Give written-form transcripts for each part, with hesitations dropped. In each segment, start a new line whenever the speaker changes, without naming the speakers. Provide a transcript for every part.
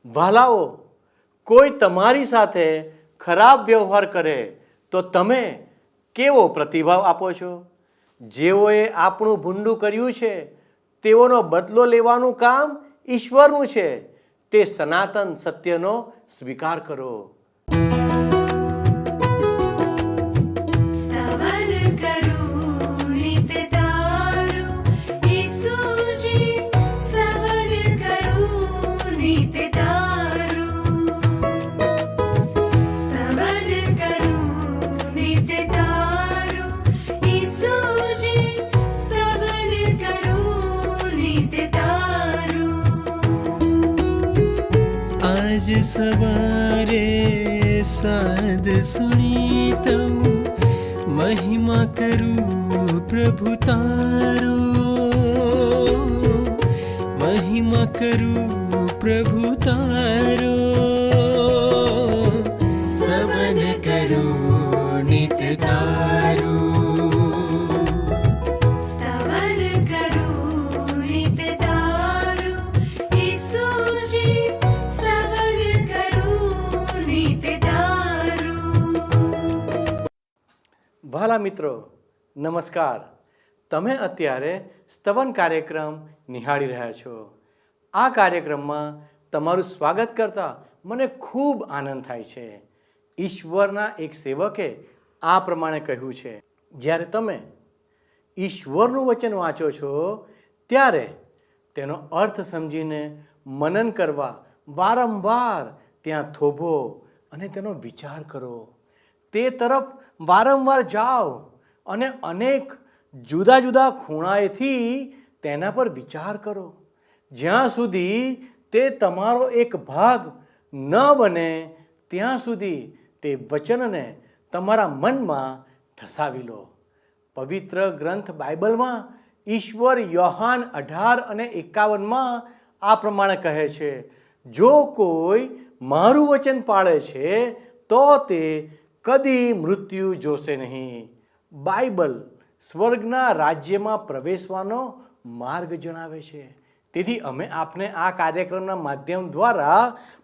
વહાલાઓ, કોઈ તમારી સાથે ખરાબ વ્યવહાર કરે તો તમે કેવો પ્રતિભાવ આપો છો? જેઓએ આપણું ભૂંડું કર્યું છે તેઓનો બદલો લેવાનું કામ ઈશ્વરનું છે. તે સનાતન સત્યનો સ્વીકાર કરો.
आज सवारे साद सुनी तऊ महिमा करूं प्रभु तारो, महिमा करूं प्रभु तारो, स्तवन करूं नित तारो.
વહાલા મિત્રો, નમસ્કાર. તમે અત્યારે સ્તવન કાર્યક્રમ નિહાળી રહ્યા છો. આ કાર્યક્રમમાં તમારું સ્વાગત કરતા મને ખૂબ આનંદ થાય છે. ઈશ્વરના એક સેવકે આ પ્રમાણે કહ્યું છે, જ્યારે તમે ઈશ્વરનું વચન વાંચો છો ત્યારે તેનો અર્થ સમજીને મનન કરવા વારંવાર ત્યાં થોભો અને તેનો વિચાર કરો. તે તરફ વારંવાર જાઓ અને અનેક જુદા જુદા ખૂણાએથી તેના પર વિચાર કરો, જ્યાં સુધી તે તમારો એક ભાગ ન બને ત્યાં સુધી તે વચનને તમારા મનમાં ઠસાવી લો. પવિત્ર ગ્રંથ બાઇબલમાં ઈશ્વર યોહાન 18:51 આ પ્રમાણે કહે છે, જો કોઈ મારું વચન પાળે છે તો તે કદી મૃત્યુ જોશે નહીં. બાઇબલ સ્વર્ગના રાજ્યમાં પ્રવેશવાનો માર્ગ જણાવે છે. તેથી અમે આપને આ કાર્યક્રમના માધ્યમ દ્વારા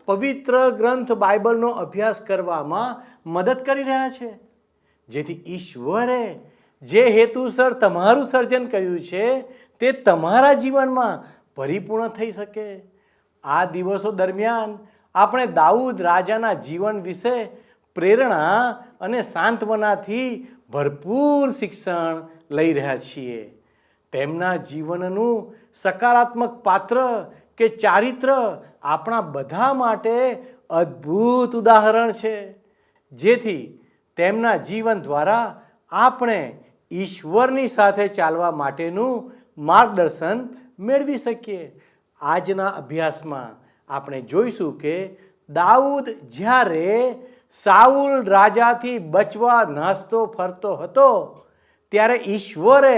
પવિત્ર ગ્રંથ બાઇબલનો અભ્યાસ કરવામાં મદદ કરી રહ્યા છે, જેથી ઈશ્વરે જે હેતુસર તમારું સર્જન કર્યું છે તે તમારા જીવનમાં પરિપૂર્ણ થઈ શકે. આ દિવસો દરમિયાન આપણે દાઉદ રાજાના જીવન વિશે પ્રેરણા અને સાંત્વનાથી ભરપૂર શિક્ષણ લઈ રહ્યા છીએ. તેમના જીવનનું સકારાત્મક પાત્ર કે ચારિત્ર આપણા બધા માટે અદ્ભુત ઉદાહરણ છે, જેથી તેમના જીવન દ્વારા આપણે ઈશ્વરની સાથે ચાલવા માટેનું માર્ગદર્શન મેળવી શકીએ. આજના અભ્યાસમાં આપણે જોઈશું કે દાઉદ જ્યારે સાઉલ રાજાથી બચવા નાસતો ફરતો હતો ત્યારે ઈશ્વરે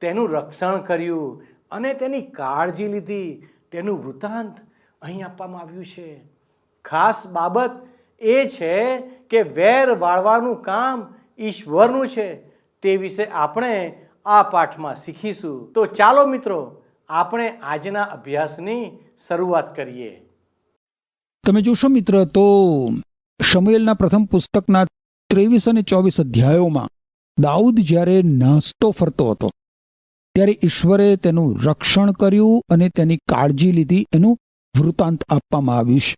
તેનું રક્ષણ કર્યું અને તેની કાળજી લીધી. તેનું વૃત્તાંત અહીં આપવામાં આવ્યું છે. ખાસ બાબત એ છે કે વેર વાળવાનું કામ ઈશ્વરનું છે. તે વિશે આપણે આ પાઠમાં શીખીશું. તો ચાલો મિત્રો, આપણે આજના અભ્યાસની શરૂઆત કરીએ.
તમે જોશો મિત્ર તો શમૂએલના પ્રથમ પુસ્તકના 23 અને 24 અધ્યાયોમાં દાઉદ જ્યારે નાસતો ફરતો હતો ત્યારે ઈશ્વરે તેનું રક્ષણ કર્યું અને તેની કાળજી લીધી એનું વૃત્તાંત આપવામાં આવ્યું છે.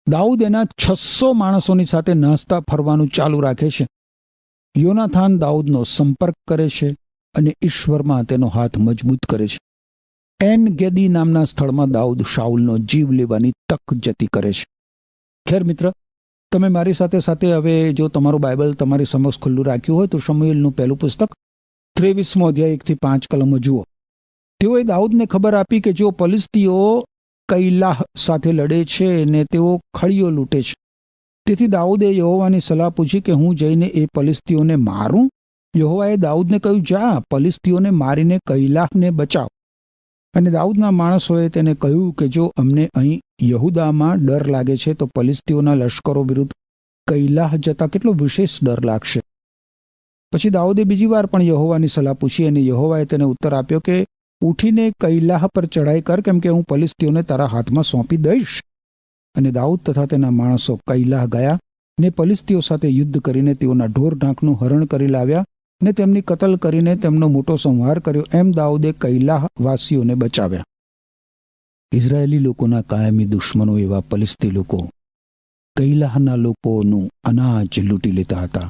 દાઉદ એના 600 માણસોની સાથે નાસતા ફરવાનું ચાલુ રાખે છે. યોનાથાન દાઉદનો સંપર્ક કરે છે અને ઈશ્વરમાં તેનો હાથ મજબૂત કરે છે. એન ગેદી નામના સ્થળમાં દાઉદ શાઉલનો જીવ લેવાની તક જતી કરે છે. ખેર મિત્ર, તમે મારી સાથે સાથે હવે જો તમારું બાઇબલ તમારી સમક્ષ ખુલ્લું રાખ્યું હોય તો શમૂએલનું પહેલું પુસ્તક 23મો અધ્યાય 1-5 કલમો જુઓ. તેઓએ દાઉદને ખબર આપી કે જો ફલિસ્તીઓ કૈલાહ સાથે લડે છે ને તેઓ ખળીઓ લૂંટે છે. તેથી દાઉદે યહોવાની સલાહ પૂછી કે હું જઈને એ ફલિસ્તીઓને મારું. યહોવાએ દાઉદને કહ્યું, જા, ફલિસ્તીઓને મારીને કૈલાહને બચાવ. અને દાઉદના માણસોએ તેને કહ્યું કે જો અમને અહીં યહુદામાં ડર લાગે છે તો ફલિસ્તીઓના લશ્કરો વિરુદ્ધ કૈલાહ જતા કેટલો વિશેષ ડર લાગશે. પછી દાઉદે બીજી વાર પણ યહોવાની સલાહ પૂછી અને યહોવાએ તેને ઉત્તર આપ્યો કે ઉઠીને કૈલાહ પર ચઢાઈ કર, કેમ કે હું ફલિસ્તીઓને તારા હાથમાં સોંપી દઈશ. અને દાઉદ તથા તેના માણસો કૈલાહ ગયા ને ફલિસ્તીઓ સાથે યુદ્ધ કરીને તેઓના ઢોર ઢાંકનું હરણ કરી લાવ્યા ને તેમની કતલ કરીને તેમનો મોટો સંહાર કર્યો. એમ દાઉદે કૈલાહ વાસીઓને બચાવ્યા. ઇઝરાયેલી લોકોના કાયમી દુશ્મનો એવા ફલિસ્તી લોકો કૈલાહના લોકોનું અનાજ લૂંટી લેતા હતા.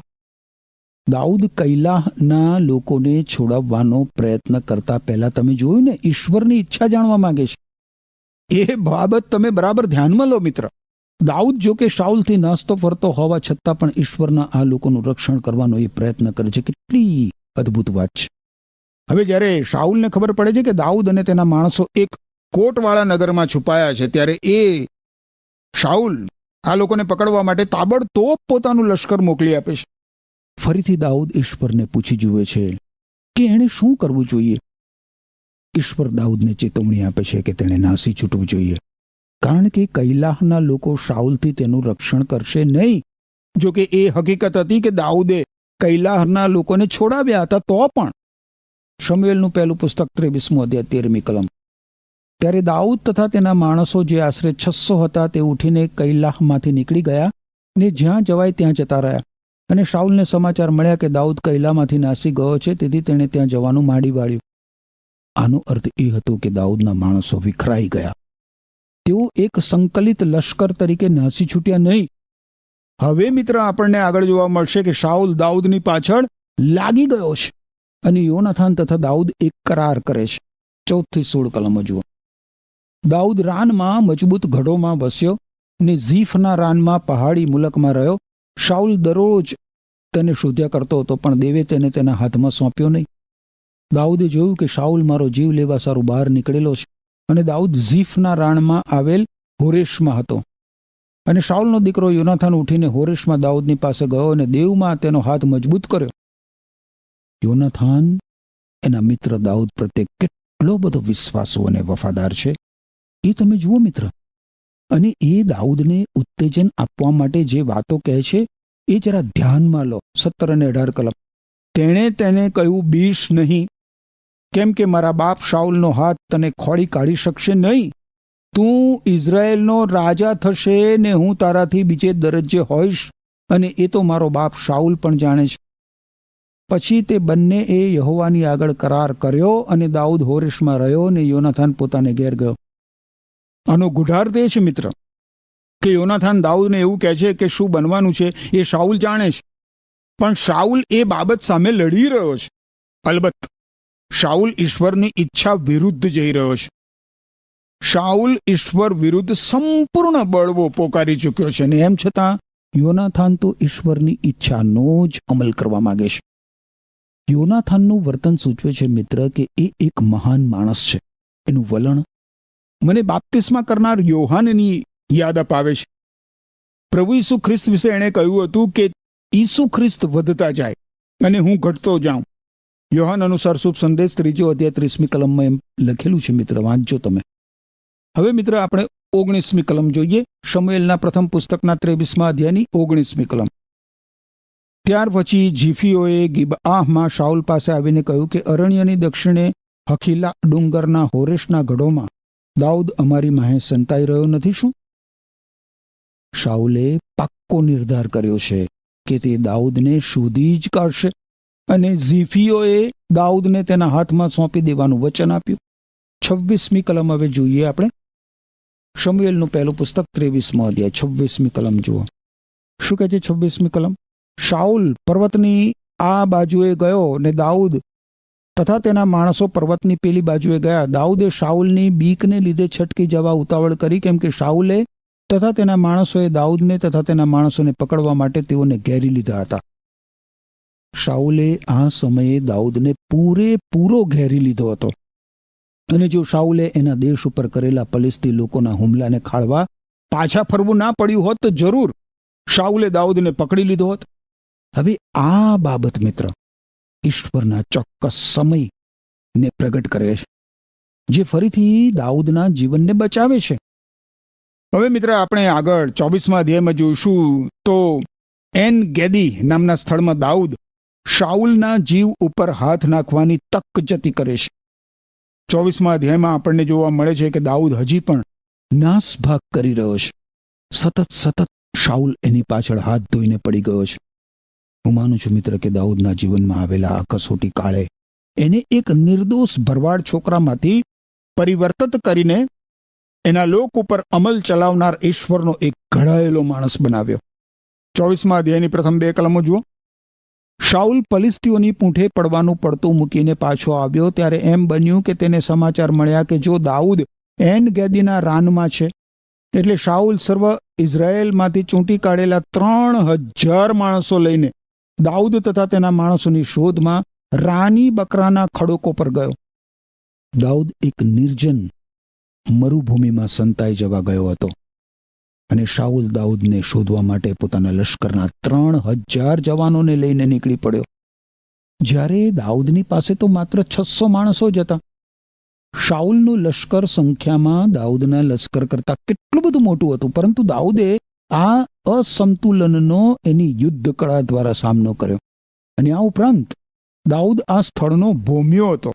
દાઉદ કૈલાહના લોકોને છોડાવવાનો પ્રયત્ન કરતા પહેલા તમે જોયું ને, ઈશ્વરની ઈચ્છા જાણવા માંગે છે. એ બાબત તમે બરાબર ધ્યાનમાં લો મિત્ર. દાઉદ જો કે શાઉલથી નાસ્તો ફરતો હોવા છતાં પણ ઈશ્વરના આ લોકોનું રક્ષણ કરવાનો એ પ્રયત્ન કરે છે. કેટલી અદ્ભુત વાત છે. હવે જ્યારે શાઉલને ખબર પડે છે કે દાઉદ અને તેના માણસો એક કોટવાળા નગરમાં છુપાયા છે, ત્યારે એ શાઉલ આ લોકોને પકડવા માટે તાબડતોબ પોતાનું લશ્કર મોકલી આપે છે. ફરીથી દાઉદ ઈશ્વરને પૂછી જુએ છે કે એણે શું કરવું જોઈએ. ઈશ્વર દાઉદને ચેતવણી આપે છે કે તેણે નાસી છૂટવું જોઈએ, કારણ કે કૈલાહના લોકો શાઉલથી તેનું રક્ષણ કરશે નહીં. જો કે એ હકીકત હતી કે દાઉદે કૈલાહના લોકોને છોડાવ્યા હતા, તો પણ શમૂએલનું પહેલું પુસ્તક 23મો અધ્યાય 13મી કલમ. ત્યારે દાઉદ તથા તેના માણસો જે આશરે 600 હતા તે ઉઠીને કૈલાહમાંથી નીકળી ગયા ને જ્યાં જવાય ત્યાં જતા રહ્યા. અને શાઉલને સમાચાર મળ્યા કે દાઉદ કૈલામાંથી નાસી ગયો છે, તેથી તેણે ત્યાં જવાનું માંડી વાળ્યું. આનો અર્થ એ હતો કે દાઉદના માણસો વિખરાઈ ગયા. તેઓ એક સંકલિત લશ્કર તરીકે નાસી છૂટ્યા નહીં. હવે મિત્ર આપણને આગળ જોવા મળશે કે શાઉલ દાઉદની પાછળ લાગી ગયો છે અને યોનાથાન તથા દાઉદ એક કરાર કરે છે. 14 થી 16 કલમો જુઓ. દાઉદ રાનમાં મજબૂત ગઢોમાં વસ્યો ને ઝીફના રાનમાં પહાડી મુલકમાં રહ્યો. શાઉલ દરરોજ તેને શોધ્યા કરતો હતો, પણ દેવે તેને તેના હાથમાં સોંપ્યો નહીં. દાઉદે જોયું કે શાઉલ મારો જીવ લેવા સારું બહાર નીકળેલો છે. અને દાઉદ ઝીફના રાણમાં આવેલ હોરેશમાં હતો. અને શાઉલનો દીકરો યોનાથાન ઉઠીને હોરેશમાં દાઉદની પાસે ગયો અને દેવમાં તેનો હાથ મજબૂત કર્યો. યોનાથાન એના મિત્ર દાઉદ પ્રત્યે કેટલો બધો વિશ્વાસુ અને વફાદાર છે એ તમે જુઓ મિત્ર. અને એ દાઉદને ઉત્તેજન આપવા માટે જે વાતો કહે છે એ જરા ધ્યાનમાં લો. 17 અને 18 કલમ. તેણે તેને કહ્યું, બીશ નહીં, કેમ કે મારા બાપ શાઉલનો હાથ તને ખોળી કાઢી શકશે નહીં. તું ઇઝરાયેલનો રાજા થશે ને હું તારાથી બીજે દરજ્જે હોઈશ, અને એ તો મારો બાપ શાઉલ પણ જાણે છે. પછી તે બંને એ યહોવાની આગળ કરાર કર્યો અને દાઉદ હોરેશમાં રહ્યો ને યોનાથાન પોતાને ઘેર ગયો. આનો ગુઢાર્થ એ છે મિત્ર કે યોનાથાન દાઉદને એવું કહે છે કે શું બનવાનું છે એ શાઉલ જાણે છે, પણ શાઉલ એ બાબત સામે લડી રહ્યો છે. અલબત્ત શાઉલ ઈશ્વરની ઈચ્છા વિરુદ્ધ જઈ રહ્યો છે. શાઉલ ઈશ્વર વિરુદ્ધ સંપૂર્ણ બળવો પોકારી ચૂક્યો છે, અને એમ છતાં યોનાથાન તો ઈશ્વરની ઈચ્છાનો જ અમલ કરવા માંગે છે. યોનાથાનનું વર્તન સૂચવે છે મિત્ર કે એ એક મહાન માણસ છે. એનું વલણ મને બાપ્તિસ્મા કરનાર યોહાનની યાદ અપાવે છે. પ્રભુ ઈસુ ખ્રિસ્ત વિશે એણે કહ્યું હતું કે ઈસુ ખ્રિસ્ત વધતા જાય અને હું ઘટતો જાઉં. યોહાન અનુસાર શુભ સંદેશ 3 અધ્યાય 30મી કલમમાં એમ લખેલું છે મિત્ર, વાંચજો તમે. હવે મિત્ર આપણે 19મી કલમ જોઈએ. શમૂએલના પ્રથમ પુસ્તકના 23મા અધ્યાયની 19મી કલમ. ત્યાર પછી જીફીઓએ ગિબઆહમાં શાઉલ પાસે આવીને કહ્યું કે અરણ્યની દક્ષિણે હકીલા ડુંગરના હોરેશના ગઢોમાં દાઉદ અમારી માહે સંતાઈ રહ્યો નથી શું? શાઉલે પાક્કો નિર્ધાર કર્યો છે કે તે દાઉદને શોધી જ કાઢશે, અને ઝીફીઓએ દાઉદને તેના હાથમાં સોંપી દેવાનું વચન આપ્યું. 26મી કલમ હવે જોઈએ આપણે. શમૂએલનું પહેલું પુસ્તક 23મો અધ્યાય 26મી કલમ જુઓ. શું કહે છે 26મી કલમ? શાઉલ પર્વતની આ બાજુએ ગયો ને દાઉદ તથા તેના માણસો પર્વતની પેલી બાજુએ ગયા. દાઉદે શાઉલની બીકને લીધે છટકી જવા ઉતાવળ કરી, કેમ કે શાઉલે તથા તેના માણસોએ દાઉદને તથા તેના માણસોને પકડવા માટે તેઓને ઘેરી લીધા હતા. શાઉલે આ સમયે દાઉદને પૂરેપૂરો ઘેરી લીધો હતો, અને જો શાઉલે એના દેશ ઉપર કરેલા ફલિસ્તી લોકોના હુમલાને ખાળવા પાછા ફરવું ના પડ્યું હોત તો જરૂર શાઉલે દાઉદને પકડી લીધો હોત. હવે આ બાબત મિત્ર ઈશ્વરના ચોક્કસ સમયને પ્રગટ કરે છે, જે ફરીથી દાઉદના જીવનને બચાવે છે. હવે મિત્ર આપણે આગળ 24મા અધ્યાયમાં જોઈશું તો એન ગેદી નામના સ્થળમાં દાઉદ શાઉલના જીવ ઉપર હાથ નાખવાની તક જતી કરે છે. 24મા અધ્યાયમાં આપણને જોવા મળે છે કે દાઉદ હજી પણ નાસભાગ કરી રહ્યો છે. સતત શાઉલ એની પાછળ હાથ ધોઈને પડી ગયો છે. હું માનું છું મિત્ર કે દાઉદના જીવનમાં આવેલા આ કસોટી કાળે એને એક નિર્દોષ ભરવાડ છોકરામાંથી પરિવર્તિત કરીને એના લોક ઉપર અમલ ચલાવનાર ઈશ્વરનો એક ઘડાયેલો માણસ બનાવ્યો. 24મા અધ્યાયની પ્રથમ 2 કલમો જુઓ. શાઉલ ફલિસ્તીઓની પૂંઠે પડવાનું પડતું મૂકીને પાછો આવ્યો ત્યારે એમ બન્યું કે તેને સમાચાર મળ્યા કે જો દાઉદ એન ગેદીના રાનમાં છે. એટલે શાઉલ સર્વ ઇઝરાયેલમાંથી ચૂંટી કાઢેલા 3000 માણસો લઈને દાઉદ તથા તેના માણસોની શોધમાં રાની બકરાના ખડકો પર ગયો. દાઉદ એક નિર્જન મરુભૂમિમાં સંતાઈ જવા ગયો હતો અને શાઉલ દાઉદને શોધવા માટે પોતાના લશ્કરના 3000 જવાનોને લઈને નીકળી પડ્યો. જ્યારે દાઉદની પાસે તો માત્ર 600 માણસો જ હતા. શાઉલનું લશ્કર સંખ્યામાં દાઉદના લશ્કર કરતાં કેટલું બધું મોટું હતું, પરંતુ દાઉદે આ અસંતુલનનો એની યુદ્ધ કળા દ્વારા સામનો કર્યો. અને આ ઉપરાંત દાઉદ આ સ્થળનો ભોમ્યો હતો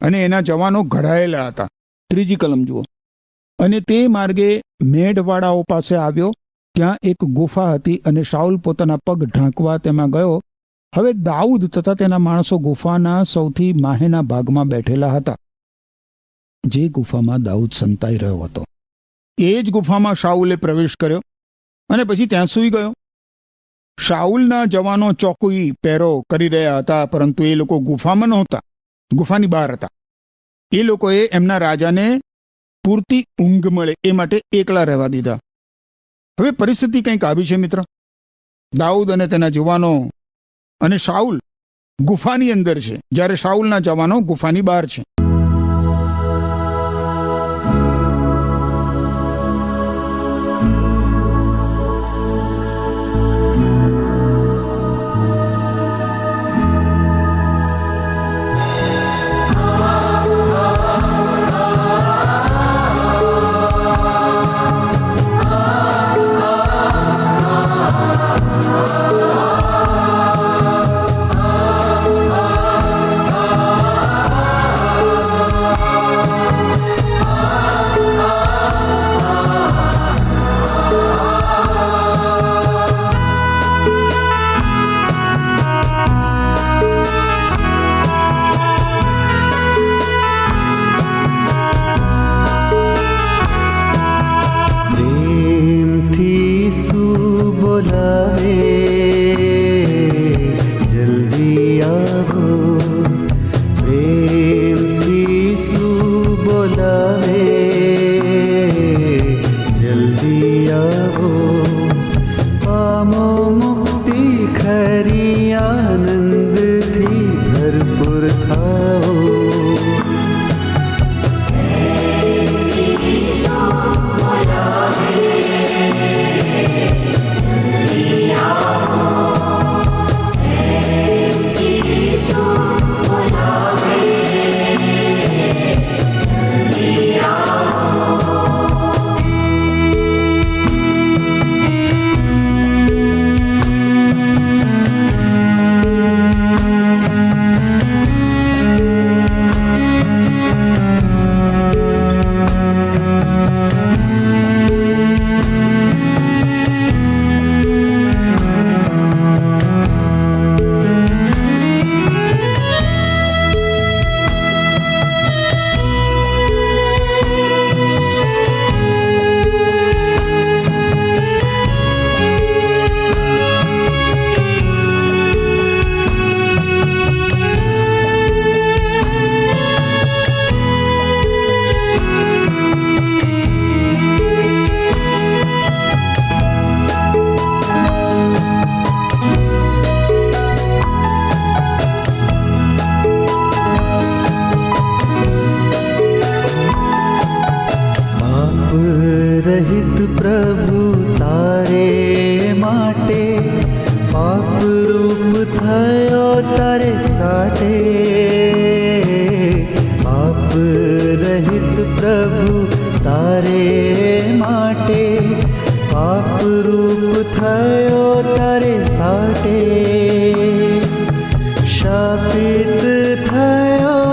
અને એના જવાનો ઘડાયેલા હતા. 3જી કલમ જુઓ. અને તે માર્ગે મેઢવાડાઓ પાસે આવ્યો. ત્યાં એક ગુફા હતી અને શાઉલ પોતાના પગ ઢાંકવા તેમાં ગયો. હવે દાઉદ તથા તેના માણસો ગુફાના સૌથી માહેના ભાગમાં બેઠેલા હતા. જે ગુફામાં દાઉદ સંતાઈ રહ્યો હતો એ જ ગુફામાં શાઉલે પ્રવેશ કર્યો અને પછી ત્યાં સૂઈ ગયો. શાઉલના જવાનો ચોકી પહેરો કરી રહ્યા હતા, પરંતુ એ લોકો ગુફામાં નહોતા, ગુફાની બહાર હતા. એ લોકોએ એમના રાજાને પૂરતી ઊંઘ મળે એ માટે એકલા રહેવા દીધા. હવે પરિસ્થિતિ કંઈક આવી છે મિત્ર. દાઉદ અને તેના જવાનો અને શાઉલ ગુફાની અંદર છે, જ્યારે શાઉલના જવાનો ગુફાની બહાર છે.
રહિત પ્રભુ તારે માટે પાપ રૂપ થયો તારે સાટે. પાપ રહિત પ્રભુ તારે માટે પાપ રૂપ થયો તારે સાટે. શાપિત થયો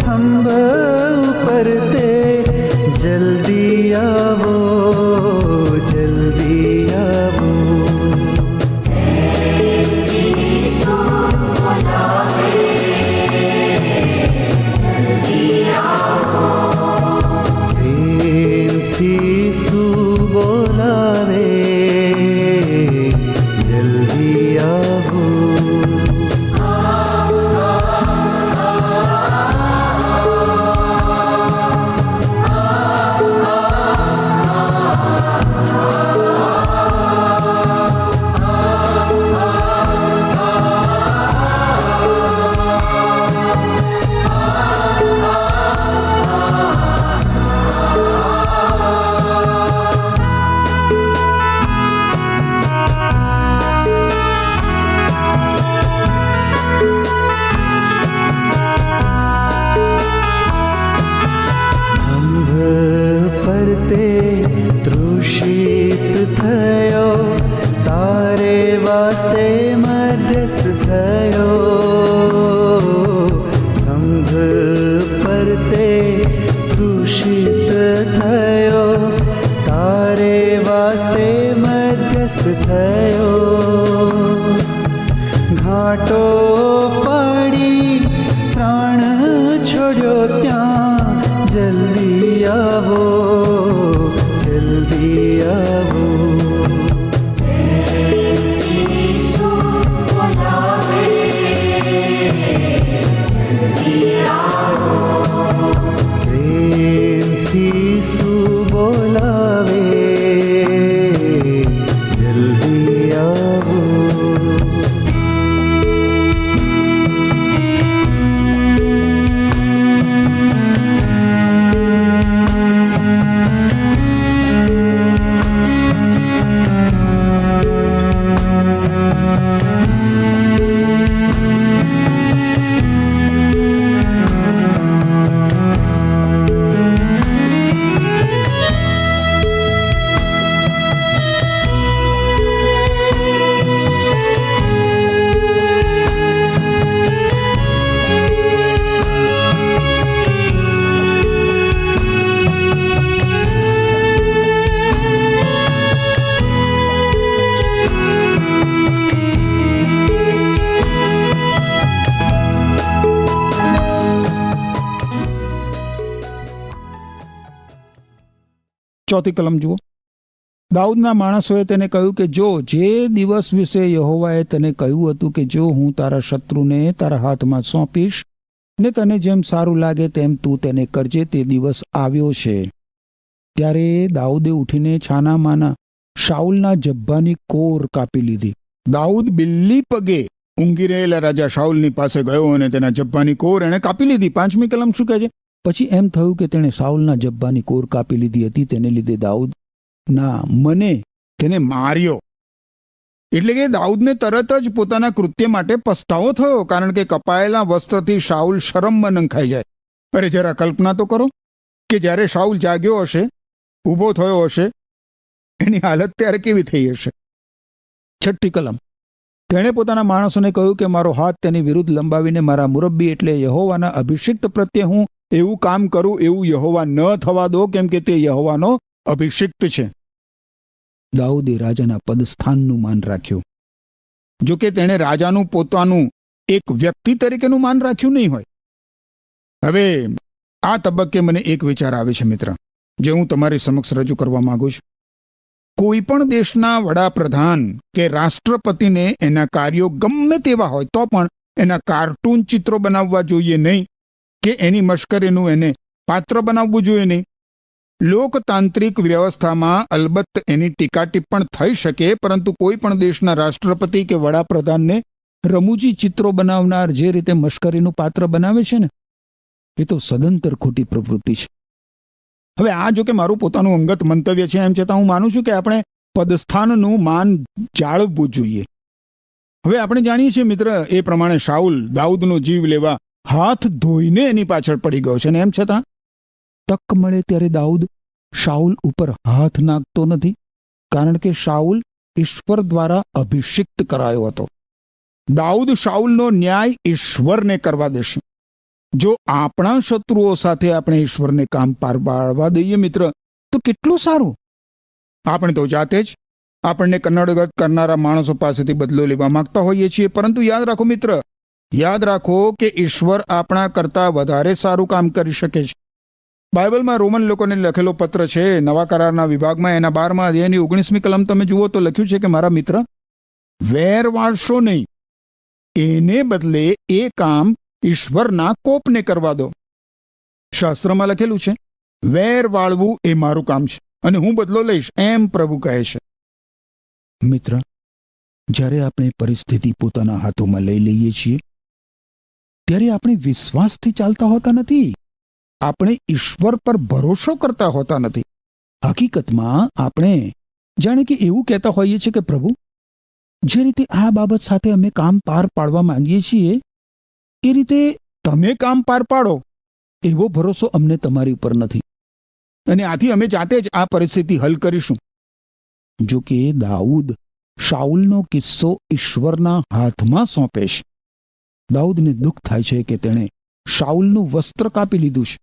થંભ ઉપર તે જલ્દી આવો જલ્દી થયો, તારે વાસ્તે મધ્યસ્થ થયો. ખંભ પર તે ક્રૂશિત થયો, તારે વાસ્તે મધ્યસ્થ થયો. ઘાટો પડી પ્રાણ છોડ્યો ત્યાં, જલ્દી આવો, જલ્દી આવો. પ્રેમથી શું બોલાવે, જલ્દી આવો.
ચોથી કલમ જુઓ. દાઉદના માણસોએ તેને કહ્યું કે જો જે દિવસ વિશે યહોવાએ તને કહ્યું હતું કે જો હું તારા શત્રુને તારા હાથમાં સોંપીશ ને તને જેમ સારું લાગે તેમ તું તેને કરજે, તે દિવસ આવ્યો છે. ત્યારે દાઉદે ઉઠીને છાનામાના શાઉલના જબ્બાની કોર કાપી લીધી. દાઉદ બિલ્લી પગે ઊંઘી રહેલા રાજા શાઉલની પાસે ગયો અને તેના જબ્બાની કોર એણે કાપી લીધી. 5મી કલમ શું કહે છે? પછી એમ થયું કે તેણે શાઉલના જબ્બાની કોર કાપી લીધી હતી, તેને લીધે દાઉદ ના મને તેને માર્યો. એટલે કે દાઉદને તરત જ પોતાના કૃત્ય માટે પસ્તાવો થયો, કારણ કે કપાયેલા વસ્ત્રથી શાઉલ શરમમાં નંખાઈ જાય. અરે જરા કલ્પના તો કરો કે જ્યારે શાઉલ જાગ્યો હશે, ઊભો થયો હશે, એની હાલત ત્યારે કેવી થઈ હશે. 6ઠ્ઠી કલમ. તેણે પોતાના માણસોને કહ્યું કે મારો હાથ તેની વિરુદ્ધ લંબાવીને મારા મુરબ્બી એટલે યહોવાના અભિષિક્ત પ્રત્યે હું એવું કામ કરું એવું યહોવા ન થવા દો, કેમ કે તે યહોવાનો અભિષિક્ત છે. દાઉદે રાજાના પદસ્થાનનું માન રાખ્યું. જો કે તેણે રાજાનું પોતાનું એક વ્યક્તિ તરીકેનું માન રાખ્યું નહીં હોય. હવે આ તબક્કે મને એક વિચાર આવે છે મિત્ર, જે હું તમારી સમક્ષ રજૂ કરવા માંગુ છું. કોઈ પણ દેશના વડાપ્રધાન કે રાષ્ટ્રપતિને એના કાર્યો ગમે તેવા હોય તો પણ એના કાર્ટૂન ચિત્રો બનાવવા જોઈએ નહીં, કે એની મશ્કરીનું એને પાત્ર બનાવવું જોઈએ નહીં. લોકતાંત્રિક વ્યવસ્થામાં અલબત્ત એની ટીકા ટિપ્પણ થઈ શકે, પરંતુ કોઈ પણ દેશના રાષ્ટ્રપતિ કે વડાપ્રધાનને રમૂજી ચિત્રો બનાવનાર જે રીતે મશ્કરીનું પાત્ર બનાવે છે ને, એ તો સદંતર ખોટી પ્રવૃત્તિ છે. હવે આ જો કે મારું પોતાનું અંગત મંતવ્ય છે, એમ છતાં હું માનું છું કે આપણે પદસ્થાનનું માન જાળવવું જોઈએ. હવે આપણે જાણીએ છીએ મિત્ર એ પ્રમાણે શાઉલ દાઉદનો જીવ લેવા હાથ ધોઈને એની પાછળ પડી ગયો છે, ને એમ છતાં તક મળે ત્યારે દાઉદ શાઉલ ઉપર હાથ નાખતો નથી, કારણ કે શાઉલ ઈશ્વર દ્વારા અભિષિક્ત કરાયો હતો. દાઉદ શાઉલનો ન્યાય ઈશ્વરને કરવા દેશે. જો આપણા શત્રુઓ સાથે આપણે ઈશ્વરને કામ પાર પાડવા દઈએ મિત્ર, તો કેટલું સારું. આપણે તો જાતે જ આપણને કન્નડગત કરનારા માણસો પાસેથી બદલો લેવા માંગતા હોઈએ છીએ, પરંતુ યાદ રાખો મિત્ર, યાદ રાખો કે ઈશ્વર આપણા કરતા વધારે સારું કામ કરી શકે છે. બાઇબલમાં રોમન લોકોને લખેલો પત્ર છે, નવા કરારના વિભાગમાં એના 12મા અધ્યાયની 19મી કલમ તમે જુઓ તો લખ્યું છે કે મારા મિત્ર, વેર વાળશો નહીં, એને બદલે એ કામ ઈશ્વરના કોપને કરવા દો. શાસ્ત્રમાં લખેલું છે, વેર વાળવું એ મારું કામ છે અને હું બદલો લઈશ, એમ પ્રભુ કહે છે. મિત્ર, જ્યારે આપણે પરિસ્થિતિ પોતાના હાથોમાં લઈ લઈએ છીએ ત્યારે આપણે વિશ્વાસથી ચાલતા હોતા નથી, આપણે ઈશ્વર પર ભરોસો કરતા હોતા નથી. હકીકતમાં આપણે જાણે કે એવું કહેતા હોઈએ છીએ કે પ્રભુ, જે રીતે આ બાબત સાથે અમે કામ પાર પાડવા માંગીએ છીએ એ રીતે તમે કામ પાર પાડો, એવો ભરોસો અમને તમારી ઉપર નથી, અને આથી અમે જાતે જ આ પરિસ્થિતિ હલ કરીશું. જો કે દાઉદ શાઉલનો કિસ્સો ઈશ્વરના હાથમાં સોંપે છે. દાઉદને દુઃખ થાય છે કે તેણે શાઉલનું વસ્ત્ર કાપી લીધું છે.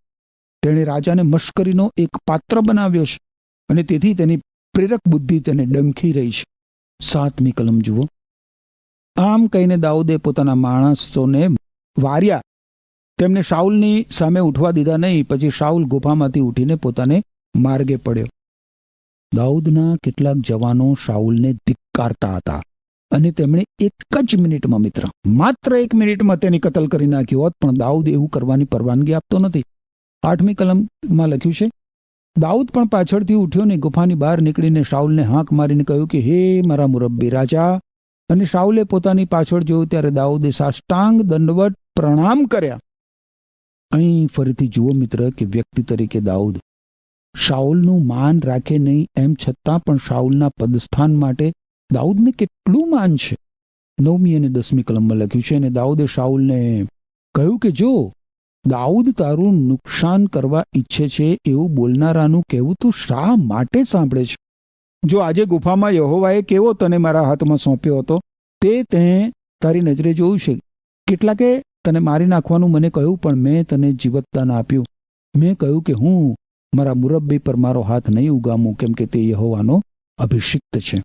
તેણે રાજાને મશ્કરીનો એક પાત્ર બનાવ્યો છે અને તેથી તેની પ્રેરક બુદ્ધિ તેને ડંખી રહી છે. 7મી કલમ જુઓ. આમ કહીને દાઉદે પોતાના માણસોને વાર્યા, તેમને શાઉલની સામે ઉઠવા દીધા નહીં. પછી શાઉલ ગુફામાંથી ઉઠીને પોતાને માર્ગે પડ્યો. દાઉદના કેટલાક જવાનો શાઉલને ધિક્કારતા હતા અને તેમણે એક જ મિનિટમાં, મિત્ર, માત્ર 1 મિનિટમાં તેની કતલ કરી નાખ્યો હોત, પણ દાઉદ એવું કરવાની પરવાનગી આપતો નથી. 8મી કલમમાં લખ્યું છે, દાઉદ પણ પાછળથી ઉઠ્યો ને ગુફાની બહાર નીકળીને શાઉલને હાંક મારીને કહ્યું કે હે મારા મુરબ્બી રાજા. અને શાઉલે પોતાની પાછળ જોયું ત્યારે દાઉદે સાષ્ટાંગ દંડવત પ્રણામ કર્યા. અહીં ફરીથી જુઓ મિત્ર કે વ્યક્તિ તરીકે દાઉદ શાઉલનું માન રાખે નહીં, એમ છતાં પણ શાઉલના પદસ્થાન માટે દાઉદને કેટલું માન છે. 9મી અને 10મી કલમમાં લખ્યું છે, અને દાઉદે શાઉલને કહ્યું કે જો દાઉદ તારું નુકસાન કરવા ઈચ્છે છે એવું બોલનારાનું કહેવું તું શા માટે સાંભળે છે? જો આજે ગુફામાં યહોવાએ કેવો તને મારા હાથમાં સોંપ્યો હતો તે તારી નજરે જોયું છે. કેટલાકે તને મારી નાખવાનું મને કહ્યું, પણ મેં તને જીવતદાન આપ્યું. મેં કહ્યું કે હું મારા મુરબ્બી પર મારો હાથ નહીં ઉગામું, કેમ કે તે યહોવાનો અભિષિક્ત છે.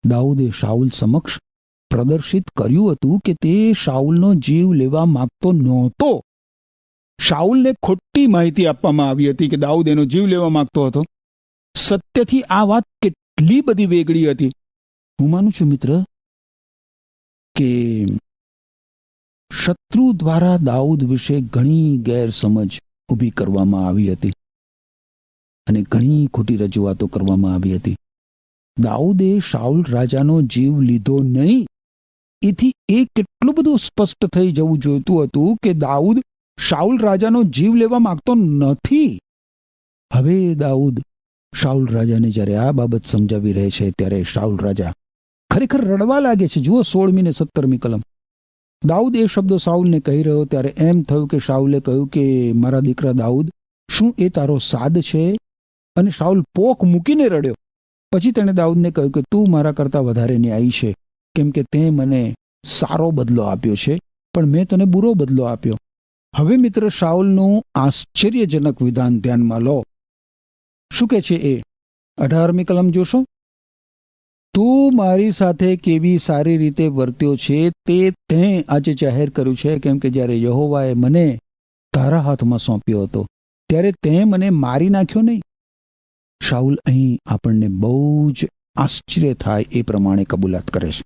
દાઉદે શાઉલ સમક્ષ પ્રદર્શિત કર્યું હતું કે તે શાઉલનો જીવ લેવા માંગતો નહોતો. શાઉલને ખોટી માહિતી આપવામાં આવી હતી કે દાઉદ એનો જીવ લેવા માંગતો હતો. સત્યથી આ વાત કેટલી બધી વેગળી હતી. હું માનું છું મિત્ર કે શત્રુ દ્વારા દાઉદ વિશે ઘણી ગેરસમજ ઊભી કરવામાં આવી હતી અને ઘણી ખોટી રજૂઆતો કરવામાં આવી હતી. દાઉદે શાઉલ રાજાનો જીવ લીધો નહીં. એથી એ કેટલું બધું સ્પષ્ટ થઈ જવું જોઈતું હતું કે દાઉદ શાઉલ રાજાનો જીવ લેવા માંગતો નથી. હવે દાઉદ શાઉલ રાજાને જ્યારે આ બાબત સમજાવી રહે છે ત્યારે શાઉલ રાજા ખરેખર રડવા લાગે છે. જુઓ 16મી ને 17મી કલમ. દાઉદ એ શબ્દો શાઉલને કહી રહ્યો ત્યારે એમ થયું કે શાઉલે કહ્યું કે મારા દીકરા દાઉદ, શું એ તારો સાદ છે? અને શાઉલ પોક મૂકીને રડ્યો. પછી તેણે દાઉદને કહ્યું કે તું મારા કરતાં વધારે ન્યાયી છે, કેમ કે તે મને સારો બદલો આપ્યો છે, પણ મેં તને બુરો બદલો આપ્યો. હવે મિત્ર શાઉલનું આશ્ચર્યજનક વિધાન ધ્યાનમાં લો. શું કે છે એ? 18મી કલમ જોશો. તું મારી સાથે કેવી સારી રીતે વર્ત્યો છે તે તે આજે જાહેર કર્યું છે, કેમ કે જ્યારે યહોવાએ મને તારા હાથમાં સોંપ્યો હતો ત્યારે તે મને મારી નાખ્યો નહીં. શાઉલ અહીં આપણને બહુ જ આશ્ચર્ય થાય એ પ્રમાણે કબૂલાત કરે છે.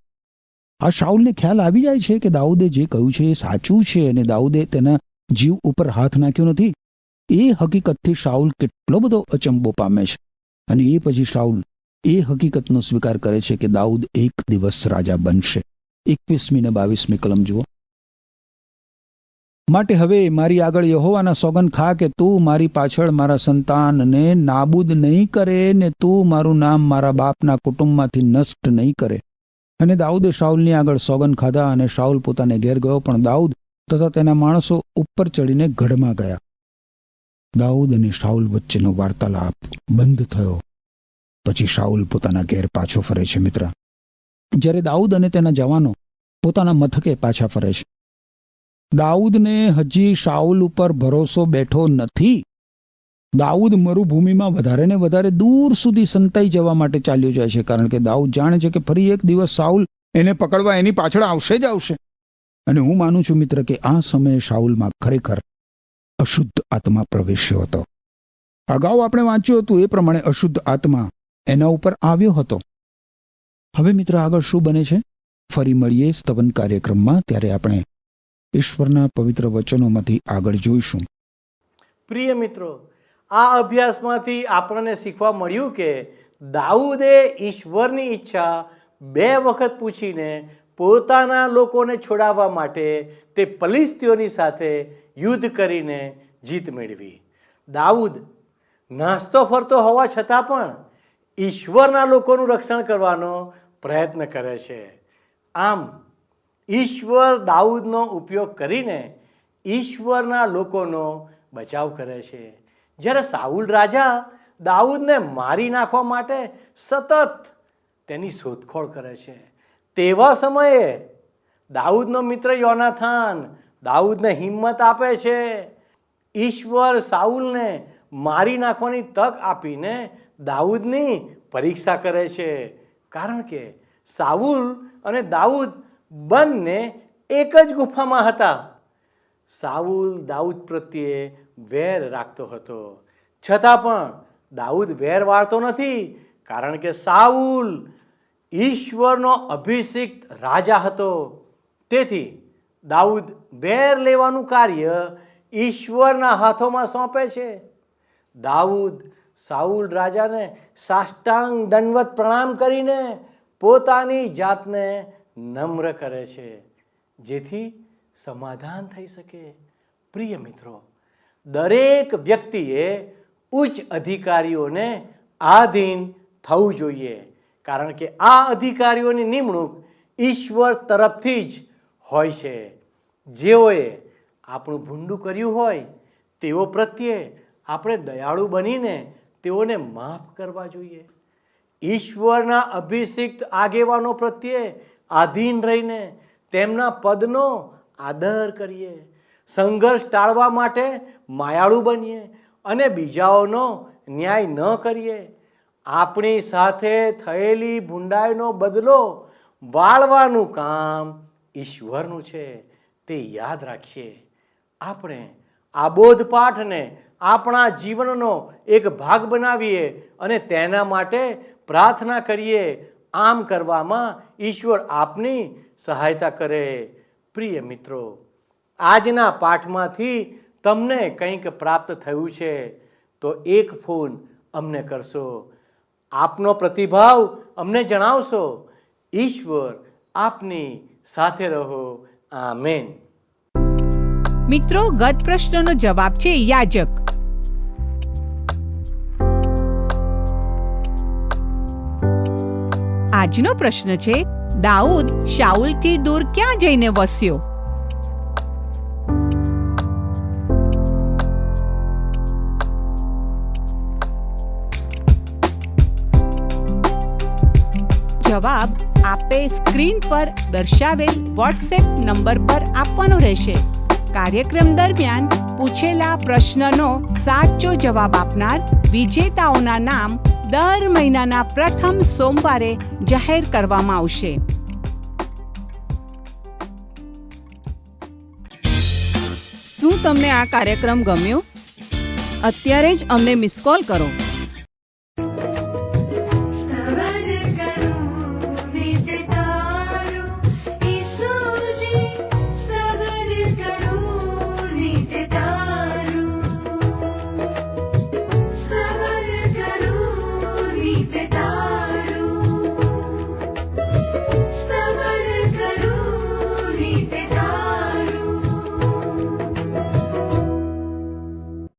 આ શાઉલને ખ્યાલ આવી જાય છે કે દાઉદે જે કહ્યું છે એ સાચું છે અને દાઉદે તેના જીવ ઉપર હાથ નાખ્યો નથી. એ હકીકતથી શાઉલ કેટલો બધો અચંબો પામે છે અને એ પછી શાઉલ એ હકીકતનો સ્વીકાર કરે છે કે દાઉદ એક દિવસ રાજા બનશે. 21મી ને 22મી કલમ જુઓ. માટે હવે મારી આગળ યહોવાના સોગંદ ખા કે તું મારી પાછળ મારા સંતાનને નાબૂદ નહીં કરે ને તું મારું નામ મારા બાપના કુટુંબમાંથી નષ્ટ નહીં કરે. અને દાઉદે શાઉલની આગળ સોગંદ ખાધા અને શાઉલ પોતાને ઘેર ગયો, પણ દાઉદ તથા તેના માણસો ઉપર ચડીને ગઢમાં ગયા. દાઉદ અને શાઉલ વચ્ચેનો વાર્તાલાપ બંધ થયો. પછી શાઉલ પોતાના ઘેર પાછો ફરે છે. મિત્ર, જ્યારે દાઉદ અને તેના જવાનો પોતાના મથકે પાછા ફરે છે, દાઉદને હજી શાઉલ ઉપર ભરોસો બેઠો નથી. દાઉદ મરુભૂમિમાં વધારે ને વધારે દૂર સુધી સંતાઈ જવા માટે ચાલ્યો જાય છે, કારણ કે દાઉદ જાણે છે કે ફરી એક દિવસ શાઉલ એને પકડવા એની પાછળ આવશે જ આવશે. અને હું માનું છું મિત્ર કે આ સમયે શાઉલમાં ખરેખર અશુદ્ધ આત્મા પ્રવેશ્યો હતો. અગાઉ આપણે વાંચ્યું હતું એ પ્રમાણે અશુદ્ધ આત્મા એના ઉપર આવ્યો હતો. હવે મિત્ર આગળ શું બને છે? ફરી મળીએ સ્તવન કાર્યક્રમમાં, ત્યારે આપણે ઈશ્વરના પવિત્ર વચનોમાંથી આગળ જોઈશું.
પ્રિય મિત્રો, આ અભ્યાસમાંથી આપણને શીખવા મળ્યું કે દાઉદે ઈશ્વરની ઈચ્છા 2 વખત પૂછીને પોતાના લોકોને છોડાવવા માટે તે ફલિસ્તીઓની સાથે યુદ્ધ કરીને જીત મેળવી. દાઉદ નાસ્તો ફરતો હોવા છતાં પણ ઈશ્વરના લોકોનું રક્ષણ કરવાનો પ્રયત્ન કરે છે. આમ ઈશ્વર દાઉદનો ઉપયોગ કરીને ઈશ્વરના લોકોનો બચાવ કરે છે. જ્યારે સાઉલ રાજા દાઉદને મારી નાખવા માટે સતત તેની શોધખોળ કરે છે. તેવા સમયે દાઉદનો મિત્ર યોનાથાન દાઉદને હિંમત આપે છે. ઈશ્વર સાઉલને મારી નાખવાની તક આપીને દાઉદની પરીક્ષા કરે છે. કારણ કે સાઉલ અને દાઉદ બંને એક જ ગુફામાં હતા. સાઉલ દાઉદ પ્રત્યે વેર રાખતો હતો, છતાં પણ દાઉદ વેર વાળતો નથી, કારણ કે સાઉલ ઈશ્વરનો અભિષિક્ત રાજા હતો. તેથી દાઉદ વેર લેવાનું કાર્ય ઈશ્વરના હાથોમાં સોંપે છે. દાઉદ સાઉલ રાજાને સાષ્ટાંગ દંડવત પ્રણામ કરીને પોતાની જાતને નમ્ર કરે છે, જેથી સમાધાન થઈ શકે. પ્રિય મિત્રો, દરેક વ્યક્તિએ ઉચ્ચ અધિકારીઓને આધીન થવું જોઈએ, કારણ કે આ અધિકારીઓની નિમણૂક ઈશ્વર તરફથી જ હોય છે. જેઓએ આપણું ભૂંડું કર્યું હોય તેઓ પ્રત્યે આપણે દયાળુ બનીને તેઓને માફ કરવા જોઈએ. ઈશ્વરના અભિષિક્ત આગેવાનો પ્રત્યે આધીન રહીને તેમના પદનો આદર કરીએ. સંઘર્ષ ટાળવા માટે માયાળુ બનીએ અને બીજાઓનો ન્યાય ન કરીએ. આપણી સાથે થયેલી ભૂંડાઈનો બદલો વાળવાનું કામ ઈશ્વરનું છે, તે યાદ રાખીએ. આપણે આ બોધપાઠને આપણા જીવનનો એક ભાગ બનાવીએ અને તેના માટે પ્રાર્થના કરીએ. આમ કરવામાં ઈશ્વર આપની સહાયતા કરે. પ્રિય મિત્રો, આજના પાઠમાંથી તમને કંઈક પ્રાપ્ત થયું છે તો એક ફોન અમને કરશો, આપનો પ્રતિભાવ અમને જણાવશો. ઈશ્વર આપની સાથે રહો. આમેન.
મિત્રો, ગત પ્રશ્નનો જવાબ છે યાજક. આજનો પ્રશ્ન છે, દાઉદ શાઉલથી દૂર ક્યાં જઈને વસ્યો? જવાબ આપે સ્ક્રીન પર દર્શાવેલ વોટ્સએપ નંબર પર આપવાનો રહેશે. કાર્યક્રમ દરમિયાન પૂછેલા પ્રશ્નનો સાચો જવાબ આપનાર વિજેતાઓના નામ દર મહિનાના પ્રથમ સોમવારે જાહેર કરવામાં આવશે.
શું તમને આ કાર્યક્રમ ગમ્યો? અત્યારે જ અમને મિસ કોલ કરો.